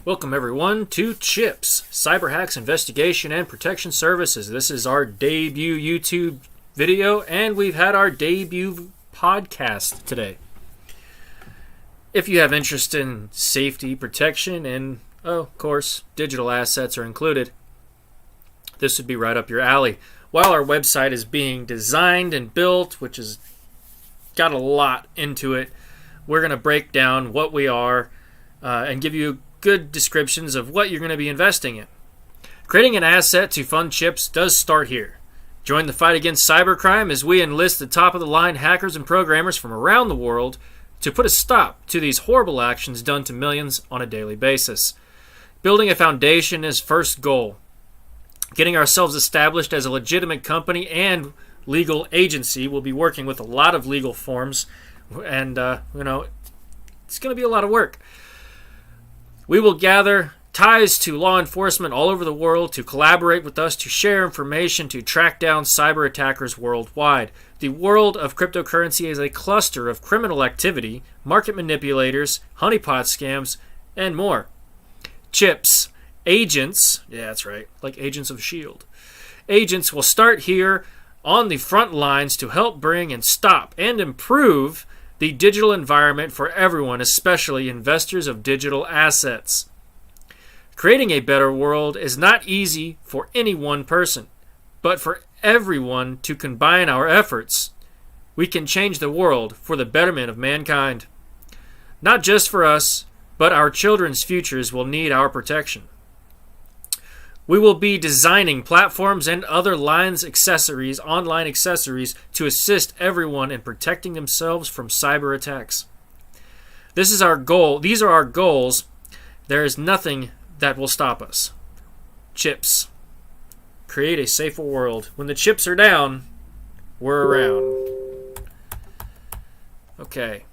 Welcome everyone to C.H.I.P.S, Cyber Hacks Investigation and Protection Services. This is our debut YouTube video and we've had our debut podcast today. If you have interest in safety, protection, and of course digital assets are included, this would be right up your alley. While our website is being designed and built, which has got a lot into it, we're going to break down what we are and give you good descriptions of what you're going to be investing in. Creating an asset to fund chips does start here. Join the fight against cybercrime as we enlist the top-of-the-line hackers and programmers from around the world to put a stop to these horrible actions done to millions on a daily basis. Building a foundation is first goal. Getting ourselves established as a legitimate company and legal agency. We'll be working with a lot of legal forms, and it's going to be a lot of work. We will gather ties to law enforcement all over the world to collaborate with us, to share information, to track down cyber attackers worldwide. The world of cryptocurrency is a cluster of criminal activity, market manipulators, honeypot scams, and more. CHIPS, agents, yeah, that's right, like agents of S.H.I.P.S. Agents will start here on the front lines to help bring and stop and improve the digital environment for everyone, especially investors of digital assets. Creating a better world is not easy for any one person, but for everyone to combine our efforts, we can change the world for the betterment of mankind. Not just for us, but our children's futures will need our protection. We will be designing platforms and other online accessories to assist everyone in protecting themselves from cyber attacks. This is our goal. These are our goals. There is nothing that will stop us. CHIPS. Create a safer world. When the chips are down, we're around. Okay.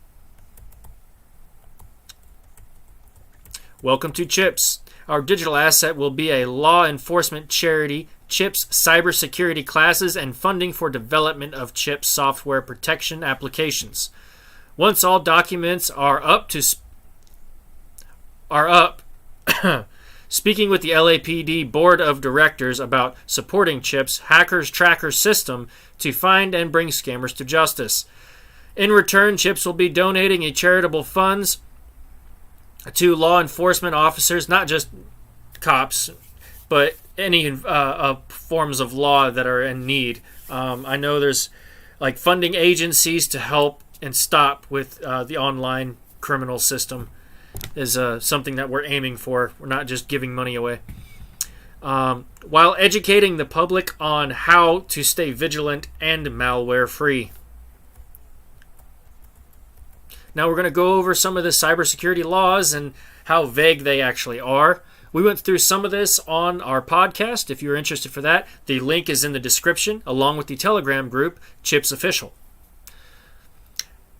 Welcome to CHIPS. Our digital asset will be a law enforcement charity, CHIPS cybersecurity classes, and funding for development of CHIPS software protection applications. Once all documents are up, speaking with the LAPD Board of Directors about supporting CHIPS Hackers Tracker system to find and bring scammers to justice. In return, CHIPS will be donating a charitable funds to law enforcement officers, not just cops, but any forms of law that are in need. I know there's like funding agencies to help and stop with the online criminal system is something that we're aiming for. We're not just giving money away. While educating the public on how to stay vigilant and malware free. Now we're going to go over some of the cybersecurity laws and how vague they actually are. We went through some of this on our podcast. If you're interested for that, the link is in the description, along with the Telegram group, CHIPS Official.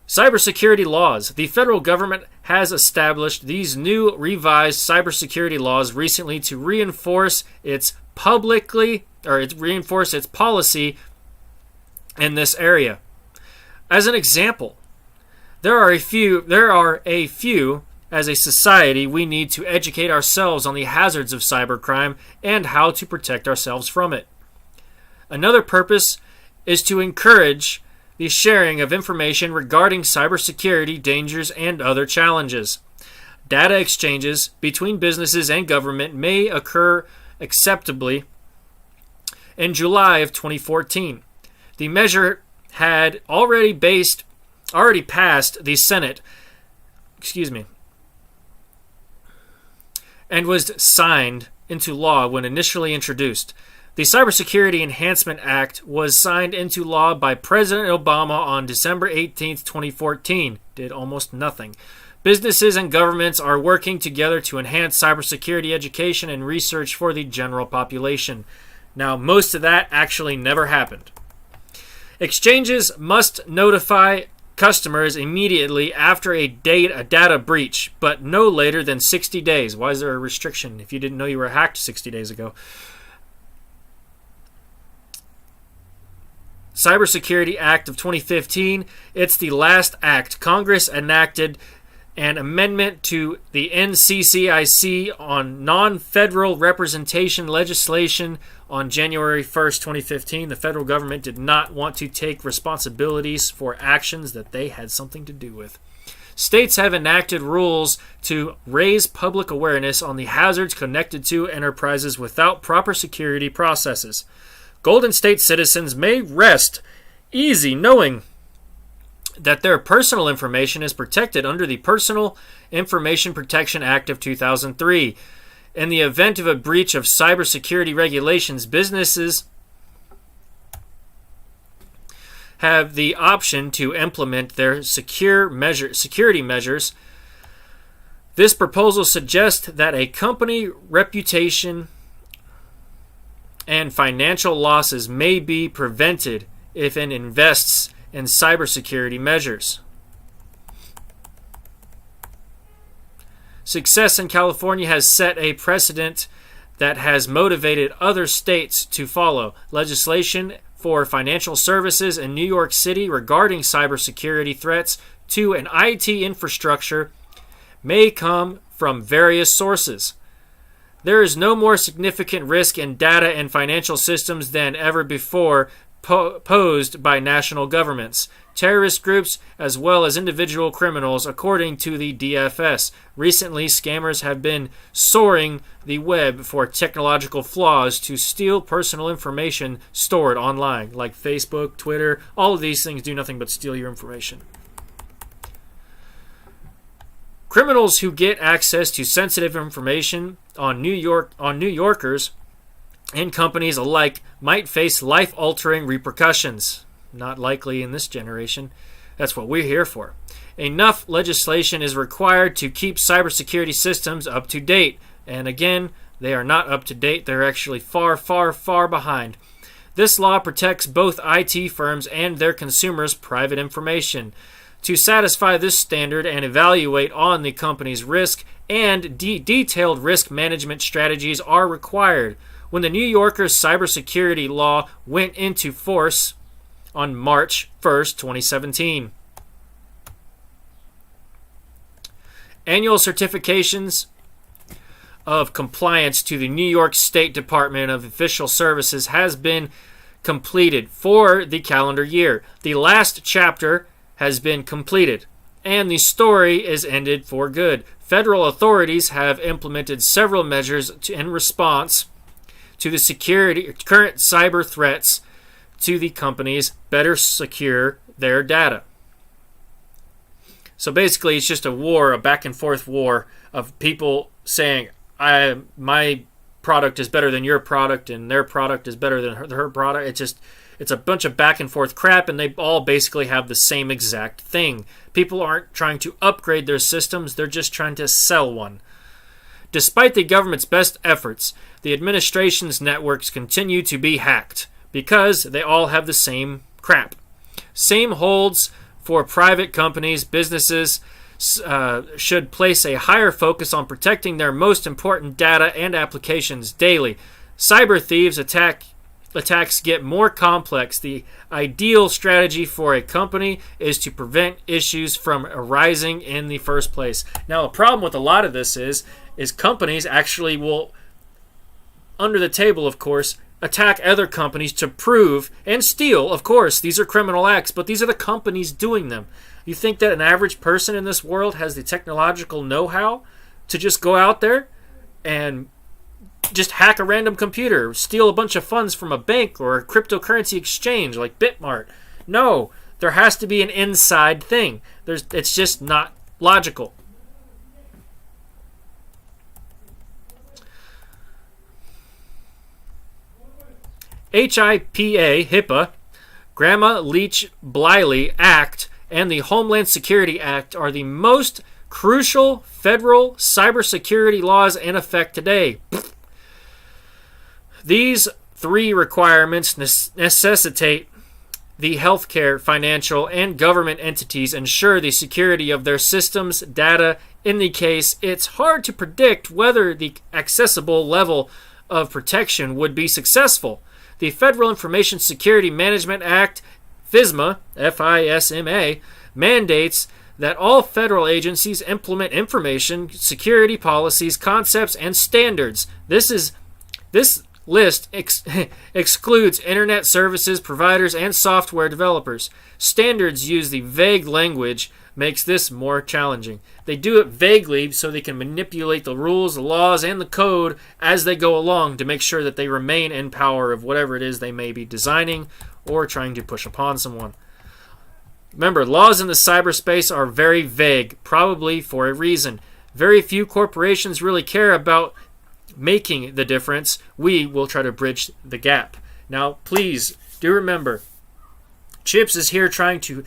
Cybersecurity laws. The federal government has established these new revised cybersecurity laws recently to reinforce its policy in this area. As an example, There are a few, as a society, we need to educate ourselves on the hazards of cybercrime and how to protect ourselves from it. Another purpose is to encourage the sharing of information regarding cybersecurity dangers and other challenges. Data exchanges between businesses and government may occur acceptably. In July of 2014, the measure had already passed the Senate, and was signed into law when initially introduced. The Cybersecurity Enhancement Act was signed into law by President Obama on December 18, 2014. Did almost nothing. Businesses and governments are working together to enhance cybersecurity education and research for the general population. Now, most of that actually never happened. Exchanges must notify customers immediately after a data breach, but no later than 60 days. Why is there a restriction if you didn't know you were hacked 60 days ago? Cybersecurity Act of 2015, it's the last act Congress enacted an amendment to the NCCIC on non-federal representation legislation on January 1st, 2015. The federal government did not want to take responsibilities for actions that they had something to do with. States have enacted rules to raise public awareness on the hazards connected to enterprises without proper security processes. Golden State citizens may rest easy knowing that their personal information is protected under the Personal Information Protection Act of 2003. In the event of a breach of cybersecurity regulations, businesses have the option to implement their security measures. This proposal suggests that a company reputation and financial losses may be prevented if it invests in cybersecurity measures. Success in California has set a precedent that has motivated other states to follow. Legislation for financial services in New York City regarding cybersecurity threats to an IT infrastructure may come from various sources. There is no more significant risk in data and financial systems than ever before posed by national governments, terrorist groups, as well as individual criminals, according to the DFS. Recently, scammers have been soaring the web for technological flaws to steal personal information stored online, like Facebook, Twitter. All of these things do nothing but steal your information. Criminals who get access to sensitive information on New Yorkers and companies alike might face life-altering repercussions. Not likely in this generation. That's what we're here for. Enough legislation is required to keep cybersecurity systems up to date. And again, they are not up to date. They're actually far, far, far behind. This law protects both IT firms and their consumers' private information. To satisfy this standard and evaluate on the company's risk and detailed risk management strategies are required. When the New Yorker's cybersecurity law went into force on March 1st, 2017. Annual certifications of compliance to the New York State Department of Official Services has been completed for the calendar year. The last chapter has been completed, and the story is ended for good. Federal authorities have implemented several measures in response to the current cyber threats to the companies better secure their data. So basically, it's just a war, a back and forth war of people saying, my product is better than your product, and their product is better than her product. It's a bunch of back and forth crap, and they all basically have the same exact thing. People aren't trying to upgrade their systems, they're just trying to sell one. Despite the government's best efforts, the administration's networks continue to be hacked because they all have the same crap. Same holds for private companies. Businesses should place a higher focus on protecting their most important data and applications daily. Cyber thieves attacks get more complex. The ideal strategy for a company is to prevent issues from arising in the first place. Now, a problem with a lot of this is companies actually will, under the table, of course, attack other companies to prove and steal. Of course, these are criminal acts, but these are the companies doing them. You think that an average person in this world has the technological know-how to just go out there and just hack a random computer, steal a bunch of funds from a bank or a cryptocurrency exchange like Bitmart? No, there has to be an inside thing. It's just not logical. C.H.I.P.S, HIPAA, Grandma Leach Bliley Act, and the Homeland Security Act are the most crucial federal cybersecurity laws in effect today. These three requirements necessitate the healthcare, financial, and government entities ensure the security of their systems, data. In the case, it's hard to predict whether the accessible level of protection would be successful. The Federal Information Security Management Act, FISMA, F-I-S-M-A, mandates that all federal agencies implement information security policies, concepts, and standards. This list excludes internet services providers and software developers. Standards use the vague language makes this more challenging. They do it vaguely so they can manipulate the rules, the laws, and the code as they go along to make sure that they remain in power of whatever it is they may be designing or trying to push upon someone. Remember, laws in the cyberspace are very vague, probably for a reason. Very few corporations really care about making the difference. We will try to bridge the gap. Now, please do remember, CHIPS is here trying to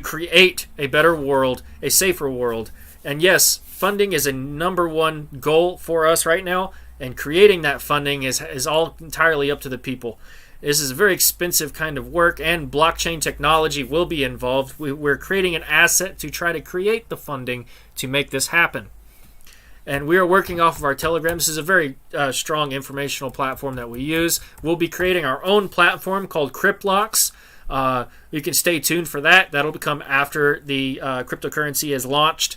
create a better world, a safer world. And yes, funding is a number one goal for us right now, and creating that funding is all entirely up to the people. This is a very expensive kind of work, and blockchain technology will be involved. We're creating an asset to try to create the funding to make this happen. And we are working off of our Telegram. This is a very strong informational platform that we use. We'll be creating our own platform called Cryptlocks. You can stay tuned for that. That'll become after the cryptocurrency is launched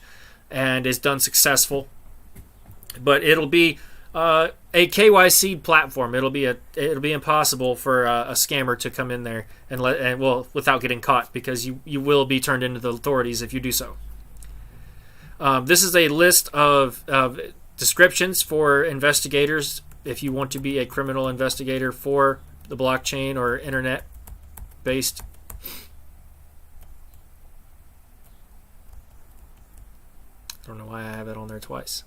and is done successful. But it'll be a KYC platform. It'll be impossible for a scammer to come in there and without getting caught, because you will be turned into the authorities if you do so. This is a list of descriptions for investigators if you want to be a criminal investigator for the blockchain or internet based. I don't know why I have it on there twice.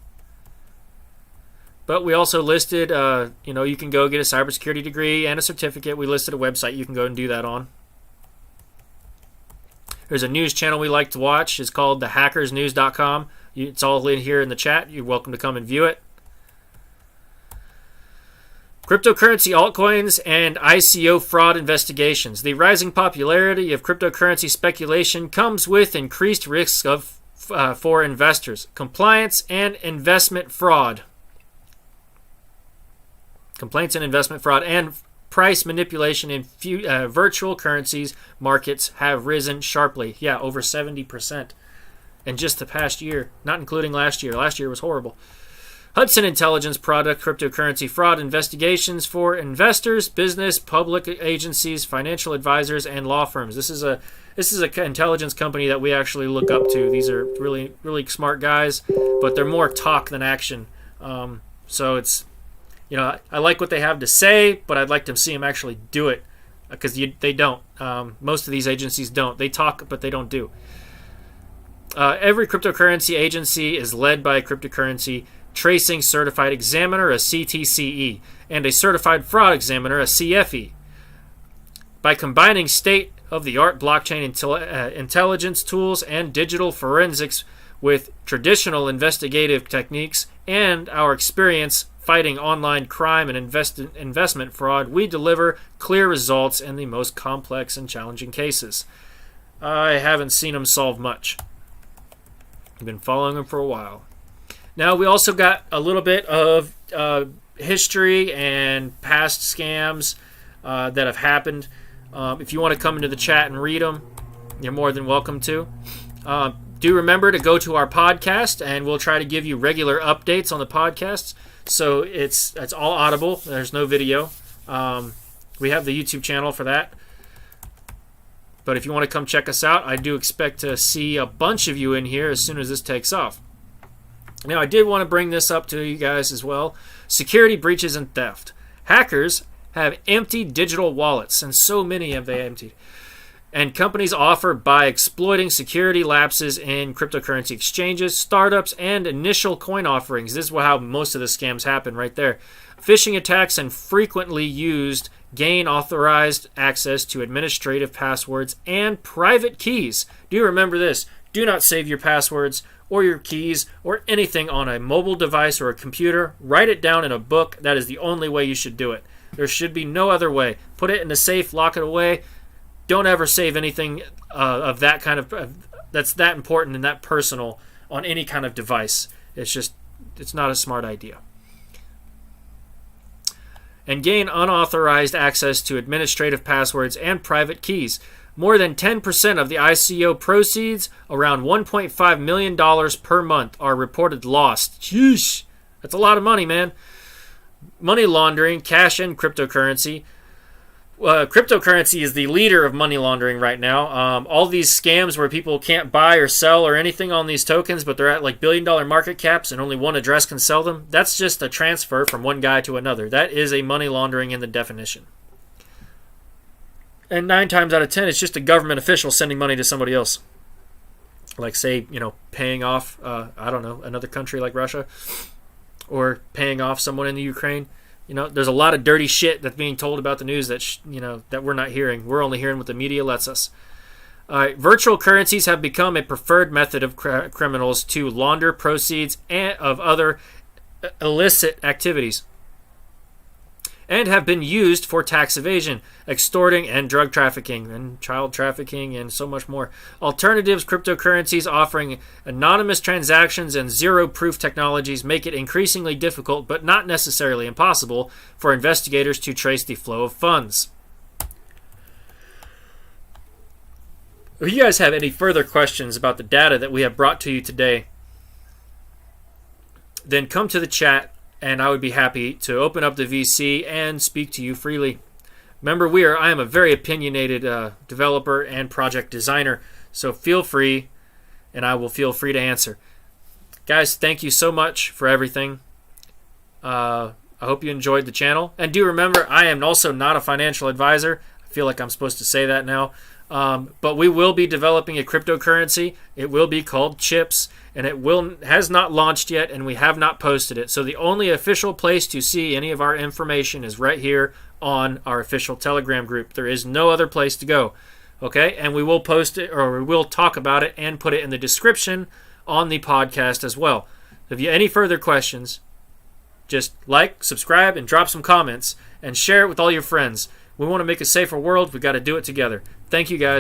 But we also listed, you can go get a cybersecurity degree and a certificate. We listed a website you can go and do that on. There's a news channel we like to watch. It's called thehackersnews.com. It's all in here in the chat. You're welcome to come and view it. Cryptocurrency altcoins and ICO fraud investigations. The rising popularity of cryptocurrency speculation comes with increased risks for investors. Compliance and investment fraud. Complaints and investment fraud and price manipulation in virtual currencies markets have risen sharply. Yeah, over 70% in just the past year, not including last year. Last year was horrible. Hudson Intelligence product cryptocurrency fraud investigations for investors, business, public agencies, financial advisors, and law firms. This is a intelligence company that we actually look up to. These are really, really smart guys, but they're more talk than action. So it's, I like what they have to say, but I'd like to see them actually do it, because they don't. Most of these agencies don't. They talk, but they don't do. Every cryptocurrency agency is led by a cryptocurrency tracing certified examiner, a CTCE, and a certified fraud examiner, a CFE. By combining state-of-the-art blockchain intelligence tools and digital forensics with traditional investigative techniques and our experience fighting online crime and investment fraud, we deliver clear results in the most complex and challenging cases. I haven't seen them solve much. I've been following them for a while. Now, we also got a little bit of history and past scams that have happened. If you want to come into the chat and read them, you're more than welcome to. Do remember to go to our podcast, and we'll try to give you regular updates on the podcasts. So it's all audible. There's no video. We have the YouTube channel for that. But if you want to come check us out, I do expect to see a bunch of you in here as soon as this takes off. Now, I did want to bring this up to you guys as well. Security breaches and theft. Hackers have emptied digital wallets, and so many have they emptied. And companies offer by exploiting security lapses in cryptocurrency exchanges, startups, and initial coin offerings. This is how most of the scams happen right there. Phishing attacks and frequently used gain authorized access to administrative passwords and private keys. Do remember this. Do not save your passwords or your keys or anything on a mobile device or a computer. Write it down in a book. That is the only way you should do it. There should be no other way. Put it in a safe, lock it away. Don't ever save anything of that kind of that's that important and that personal on any kind of device. It's not a smart idea. And gain unauthorized access to administrative passwords and private keys. More than 10% of the ICO proceeds, around $1.5 million per month, are reported lost. Sheesh. That's a lot of money, man. Money laundering, cash and cryptocurrency. Cryptocurrency is the leader of money laundering right now. All these scams where people can't buy or sell or anything on these tokens, but they're at like billion-dollar market caps and only one address can sell them. That's just a transfer from one guy to another. That is a money laundering in the definition. And 9 times out of 10, it's just a government official sending money to somebody else. Like, say, paying off, another country like Russia, or paying off someone in the Ukraine. There's a lot of dirty shit that's being told about the news that that we're not hearing. We're only hearing what the media lets us. Virtual currencies have become a preferred method of criminals to launder proceeds of other illicit activities, and have been used for tax evasion, extorting, and drug trafficking, and child trafficking, and so much more. Alternatives, cryptocurrencies offering anonymous transactions and zero-proof technologies make it increasingly difficult, but not necessarily impossible, for investigators to trace the flow of funds. If you guys have any further questions about the data that we have brought to you today, then come to the chat, and I would be happy to open up the VC and speak to you freely. Remember, I am a very opinionated developer and project designer, so feel free, and I will feel free to answer. Guys, thank you so much for everything. I hope you enjoyed the channel. And do remember, I am also not a financial advisor. I feel like I'm supposed to say that now. But we will be developing a cryptocurrency. It will be called CHIPS, and it has not launched yet, and we have not posted it. So the only official place to see any of our information is right here on our official Telegram group. There is no other place to go. Okay? And we will post it, or we will talk about it and put it in the description on the podcast as well. If you have any further questions, just like, subscribe, and drop some comments, and share it with all your friends. We want to make a safer world. We've got to do it together. Thank you, guys.